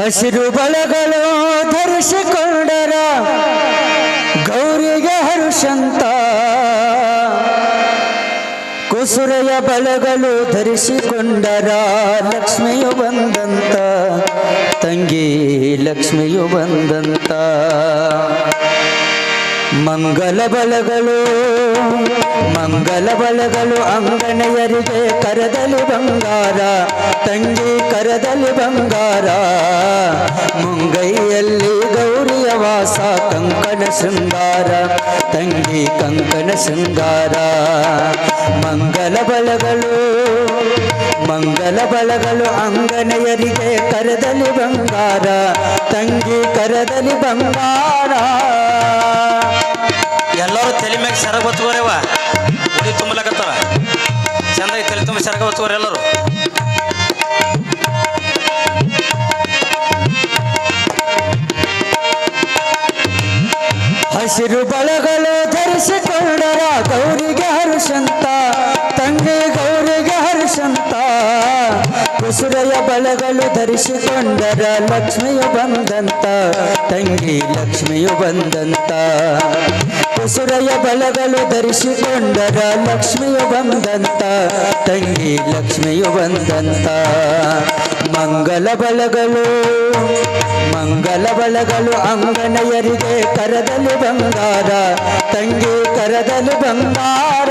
ಹಸಿರು ಬಳಗಳು ಧರಿಸಿಕೊಂಡರ ಗೌರಿಗೆ ಹರುಷಂತ ಕುಸುರೆಯ ಬಳಗಳು ಧರಿಸಿಕೊಂಡರ ಲಕ್ಷ್ಮಿಯು ಬಂದಂತ ತಂಗಿ ಲಕ್ಷ್ಮಿಯು ಬಂದಂತ ಮಂಗಲ ಬಲಗಳು ಅಂಗನೆಯರಿಗೆ ಕರದಲ್ಲಿ ಬಂಗಾರ ತಂಗಿ ಕರದಲ್ಲಿ ಬಂಗಾರ ಮುಂಗೈಯಲ್ಲಿ ಗೌರಿಯ ವಾಸ ಕಂಕಣ ಶೃಂಗಾರ ತಂಗಿ ಕಂಕಣ ಶೃಂಗಾರ ಮಂಗಲ ಬಲಗಳು ಅಂಗನೆಯರಿಗೆ ಕರದಲ್ಲಿ ಬಂಗಾರ ತಂಗಿ ಕರದಲ್ಲಿ ಬಂಗಾರ ಎಲ್ಲರೂ ತಲೆ ಮ್ಯಾಗ ಸೆರಗ ಹೊತ್ಕೋರವ ಉಡಿ ತುಂಬಲಕತ್ತಾರ ಚಂದ ತಲೆ ತುಂಬ ಸೆರಗ ಹೊತ್ಕೋರಿ ಎಲ್ಲರೂ ಹಸಿರು ಬಳಗಳು ಧರಿಸಿಕೊಂಡರ ಗೌರಿಗೆ ಹರುಷಂತ ತಂಗಿ ಗೌರಿಗೆ ಹರುಷಂತ ಕುಸುರೆಯ ಬಳಗಳು ಧರಿಸಿಕೊಂಡರ ಲಕ್ಷ್ಮಿಯು ಬಂದಂತ ತಂಗಿ ಲಕ್ಷ್ಮಿಯು ಬಂದಂತ ಕುಸುರೆಯ ಬಳಗಳು ಧರಿಸಿಕೊಂಡರ ಲಕ್ಷ್ಮಿಯು ಬಂದಂತ ತಂಗಿ ಲಕ್ಷ್ಮಿಯು ಬಂದಂತ ಮಂಗಲ ಬಲಗಳು ಅಂಗನೆಯರಿಗೆ ಕರದಲ್ಲಿ ಬಂಗಾರ ತಂಗಿ ಕರದಲ್ಲಿ ಬಂಗಾರ